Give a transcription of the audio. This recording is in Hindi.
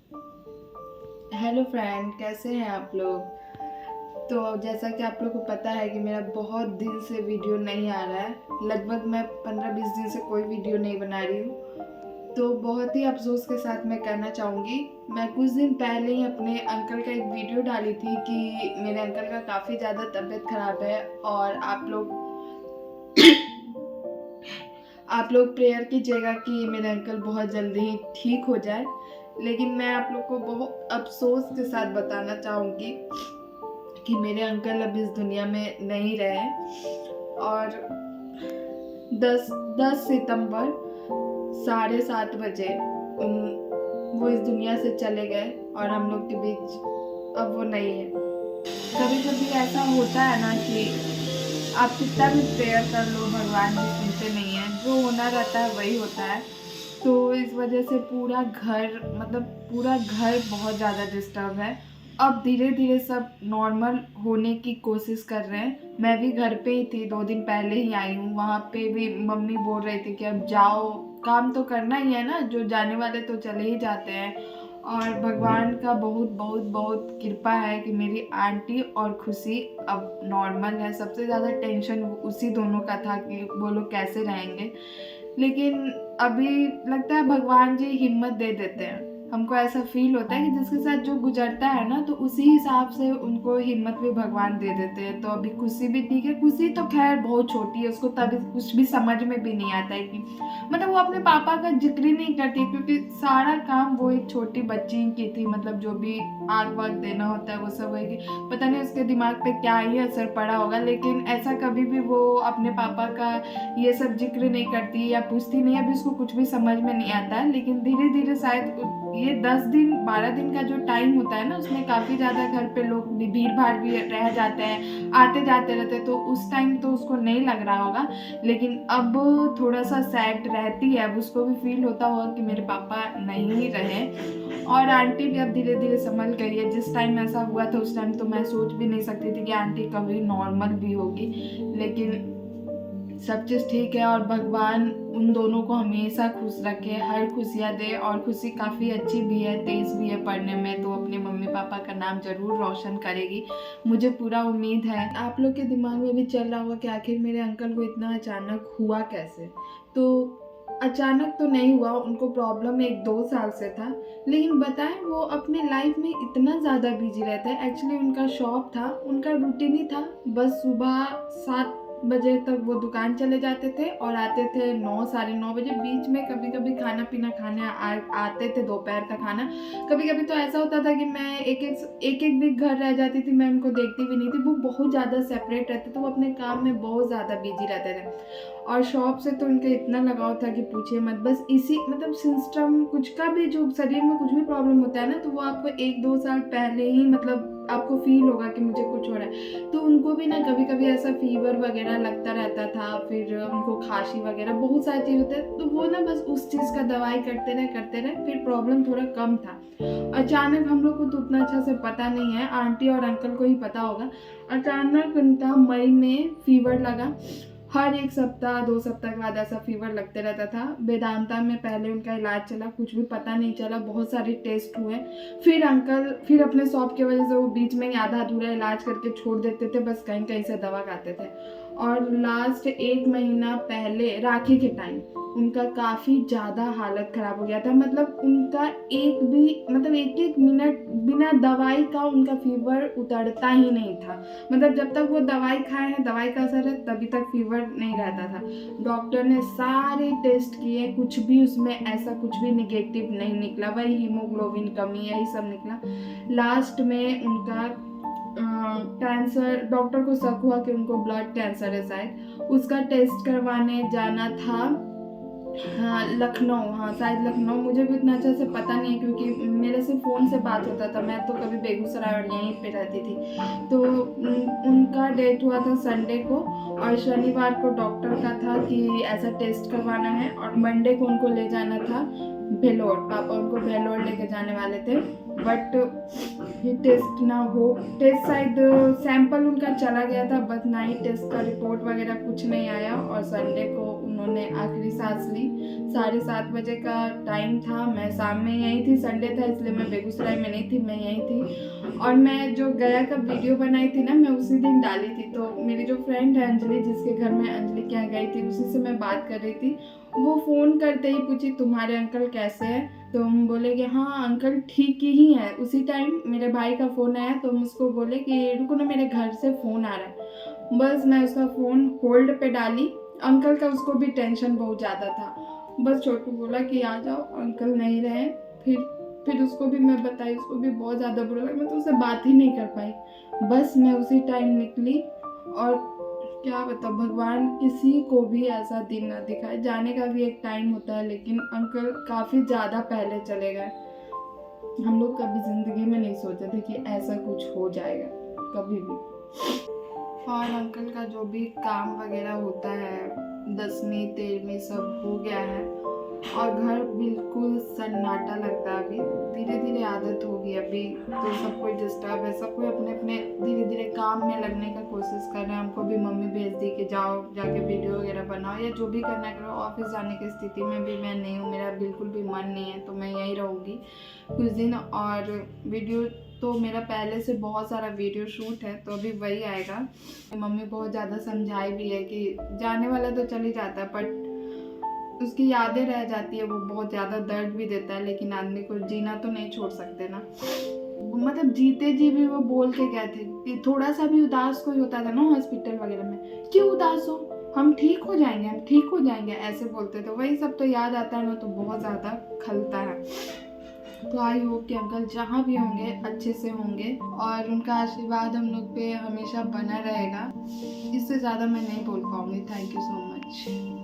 हेलो फ्रेंड, कैसे हैं आप लोग। तो जैसा कि आप लोग को पता है कि मेरा बहुत दिन से वीडियो नहीं आ रहा है। लगभग मैं 15-20 दिन से कोई वीडियो नहीं बना रही हूँ। तो बहुत ही अफसोस के साथ मैं कहना चाहूँगी, मैं कुछ दिन पहले ही अपने अंकल का एक वीडियो डाली थी कि मेरे अंकल का काफ़ी ज़्यादा तबीयत ख़राब है और आप लोग प्रेयर कीजिएगा कि मेरे अंकल बहुत जल्दी ही ठीक हो जाए। लेकिन मैं आप लोग को बहुत अफसोस के साथ बताना चाहूँगी कि मेरे अंकल अब इस दुनिया में नहीं रहे और 10 सितंबर 7:30 बजे वो इस दुनिया से चले गए और हम लोग के बीच अब वो नहीं है। कभी कभी ऐसा होता है ना कि आप कितना भी प्रेयर कर लो, भगवान भी सुनते नहीं हैं। जो होना रहता है वही होता है। तो इस वजह से पूरा घर बहुत ज़्यादा डिस्टर्ब है। अब धीरे धीरे सब नॉर्मल होने की कोशिश कर रहे हैं। मैं भी घर पे ही थी, 2 दिन पहले ही आई हूँ। वहाँ पे भी मम्मी बोल रही थी कि अब जाओ, काम तो करना ही है ना, जो जाने वाले तो चले ही जाते हैं। और भगवान का बहुत बहुत बहुत कृपा है कि मेरी आंटी और खुशी अब नॉर्मल है। सबसे ज़्यादा टेंशन उसी दोनों का था कि वो लोग कैसे रहेंगे। लेकिन अभी लगता है भगवान जी हिम्मत दे देते हैं। हमको ऐसा फील होता है कि जिसके साथ जो गुजरता है ना, तो उसी हिसाब से उनको हिम्मत भी भगवान दे देते हैं। तो अभी खुशी भी ठीक है। खुशी तो खैर बहुत छोटी है, उसको तभी कुछ भी समझ में भी नहीं आता है कि मतलब वो अपने पापा का जिक्र ही नहीं करती, क्योंकि सारा काम वो एक छोटी बच्ची की थी। मतलब जो भी आग वाग देना होता है वो सब वही, पता नहीं उसके दिमाग पे क्या ही असर पड़ा होगा। लेकिन ऐसा कभी भी वो अपने पापा का ये सब जिक्र नहीं करती या पूछती नहीं। अभी उसको कुछ भी समझ में नहीं आता है। लेकिन धीरे धीरे शायद ये 10 दिन 12 दिन का जो टाइम होता है ना, उसमें काफ़ी ज़्यादा घर पे लोग भीड़ भाड़ भी रह जाते हैं, आते जाते रहते हैं। तो उस टाइम तो उसको नहीं लग रहा होगा, लेकिन अब थोड़ा सा सैड रहती है। अब उसको भी फील होता होगा कि मेरे पापा नहीं रहे। और आंटी भी अब धीरे धीरे संभल गई है। जिस टाइम ऐसा हुआ था उस टाइम तो मैं सोच भी नहीं सकती थी कि आंटी कभी नॉर्मल भी होगी। लेकिन सब चीज़ ठीक है और भगवान उन दोनों को हमेशा खुश रखे, हर खुशियाँ दे। और खुशी काफ़ी अच्छी भी है, तेज़ भी है पढ़ने में, तो अपने मम्मी पापा का नाम ज़रूर रोशन करेगी, मुझे पूरा उम्मीद है। आप लोग के दिमाग में भी चल रहा होगा कि आखिर मेरे अंकल को इतना अचानक हुआ कैसे। तो अचानक तो नहीं हुआ, उनको प्रॉब्लम 1-2 साल से था। लेकिन बताएं, वो अपने लाइफ में इतना ज़्यादा बिजी रहते हैं। एक्चुअली उनका शॉप था, उनका रूटीन ही था, बस सुबह 7 बजे तक वो दुकान चले जाते थे और आते थे 9 साढ़े 9 बजे। बीच में कभी कभी खाना पीना खाने आते थे, दोपहर का खाना। कभी कभी तो ऐसा होता था कि मैं एक वीक घर रह जाती थी, मैं उनको देखती भी नहीं थी। वो बहुत ज़्यादा सेपरेट रहते थे, वो अपने काम में बहुत ज़्यादा बिजी रहते थे। और शॉप से तो उनका इतना लगाव था कि पूछिए मत। बस इसी मतलब सिस्टम कुछ का भी, जो शरीर में कुछ भी प्रॉब्लम होता है ना, तो वो आपको 1-2 साल पहले ही मतलब आपको फील होगा कि मुझे कुछ हो रहा है। तो उनको भी ना कभी कभी ऐसा फीवर वगैरह लगता रहता था, फिर उनको खांसी वगैरह बहुत सारी चीज़ होते हैं। तो वो ना बस उस चीज़ का दवाई करते रहे, फिर प्रॉब्लम थोड़ा कम था। अचानक हम लोग को तो उतना अच्छा से पता नहीं है, आंटी और अंकल को ही पता होगा। अचानक उनका मई में फीवर लगा। हर 1 सप्ताह 2 सप्ताह के बाद ऐसा फीवर लगते रहता था। वेदांता में पहले उनका इलाज चला, कुछ भी पता नहीं चला, बहुत सारे टेस्ट हुए। फिर अपने शॉप की वजह से वो बीच में ही आधा अधूरा इलाज करके छोड़ देते थे, बस कहीं कहीं से दवा खाते थे। और लास्ट 1 महीना पहले राखी के टाइम उनका काफ़ी ज़्यादा हालत ख़राब हो गया था। मतलब उनका एक मिनट बिना दवाई का उनका फीवर उतरता ही नहीं था। मतलब जब तक वो दवाई खाए हैं, दवाई का असर है, तभी तक फीवर नहीं रहता था। डॉक्टर ने सारे टेस्ट किए, कुछ भी उसमें ऐसा कुछ भी निगेटिव नहीं निकला, वही हीमोग्लोबिन कमी यही सब निकला। लास्ट में उनका कैंसर, डॉक्टर को शक हुआ कि उनको ब्लड कैंसर है शायद। उसका टेस्ट करवाने जाना था, हाँ लखनऊ, हाँ शायद लखनऊ। मुझे भी इतना अच्छा से पता नहीं है क्योंकि मेरे से फ़ोन से बात होता था, मैं तो कभी बेगूसराय और यहीं पे रहती थी। तो उनका डेट हुआ था संडे को और शनिवार को डॉक्टर का था कि ऐसा टेस्ट करवाना है और मंडे को उनको ले जाना था भेलोर। पापा उनको भेलोर लेके जाने वाले थे। बट ये टेस्ट ना हो, टेस्ट शायद सैंपल उनका चला गया था, बट ना ही टेस्ट का रिपोर्ट वगैरह कुछ नहीं आया। और संडे को उन्होंने आखिरी सांस ली। 7:30 बजे का टाइम था, मैं शाम में यहीं थी, संडे था इसलिए मैं बेगूसराय में नहीं थी, मैं यहीं थी। और मैं जो गया का वीडियो बनाई थी ना, मैं उसी दिन डाली थी। तो मेरी जो फ्रेंड है अंजलि, जिसके घर में अंजलि के यहाँ गई थी, उसी से मैं बात कर रही थी। वो फ़ोन करते ही पूछी तुम्हारे अंकल कैसे हैं, तो हम बोले कि हाँ अंकल ठीक ही हैं। उसी टाइम मेरे भाई का फ़ोन आया, तो हम उसको बोले कि रुको ना, मेरे घर से फ़ोन आ रहा है। बस मैं उसका फ़ोन होल्ड पे डाली। अंकल का उसको भी टेंशन बहुत ज़्यादा था। बस छोटू बोला कि आ जाओ, अंकल नहीं रहे। फिर उसको भी मैं बताई, उसको भी बहुत ज़्यादा बुरा लगा, मैं तो उससे बात ही नहीं कर पाई। बस मैं उसी टाइम निकली। और क्या बताओ, भगवान किसी को भी ऐसा दिन ना दिखाए। जाने का भी एक टाइम होता है, लेकिन अंकल काफ़ी ज़्यादा पहले चले गए। हम लोग कभी ज़िंदगी में नहीं सोचे थे कि ऐसा कुछ हो जाएगा, कभी भी। और अंकल का जो भी काम वगैरह होता है, 10वीं 13वीं सब हो गया है। और घर बिल्कुल सन्नाटा लगता है। अभी धीरे धीरे आदत होगी। अभी तो सब कोई डिस्टर्ब है, सब कोई अपने अपने धीरे धीरे काम में लगने का कोशिश कर रहे हैं। हमको भी मम्मी भेज दी कि जाओ जाके वीडियो वगैरह बनाओ या जो भी करना करो। ऑफिस जाने की स्थिति में भी मैं नहीं हूँ, मेरा बिल्कुल भी मन नहीं है, तो मैं यहीं रहूँगी कुछ दिन। और वीडियो तो मेरा पहले से बहुत सारा वीडियो शूट है, तो अभी वही आएगा। मम्मी बहुत ज़्यादा समझाई भी है कि जाने वाला तो चल ही जाता है, बट उसकी यादें रह जाती है। वो बहुत ज़्यादा दर्द भी देता है, लेकिन आदमी को जीना तो नहीं छोड़ सकते ना। मतलब जीते जी भी वो बोल के गए थे कि थोड़ा सा भी उदास कोई होता था ना हॉस्पिटल वगैरह में, क्यों उदास हो, हम ठीक हो जाएंगे, हम ठीक हो जाएंगे, ऐसे बोलते थे। वही सब तो याद आता है ना, तो बहुत ज़्यादा खलता है। तो आई होप कि अंकल जहाँ भी होंगे अच्छे से होंगे, और उनका आशीर्वाद हम लोग पे हमेशा बना रहेगा। इससे ज़्यादा मैं नहीं बोल पाऊँगी। Thank you so much.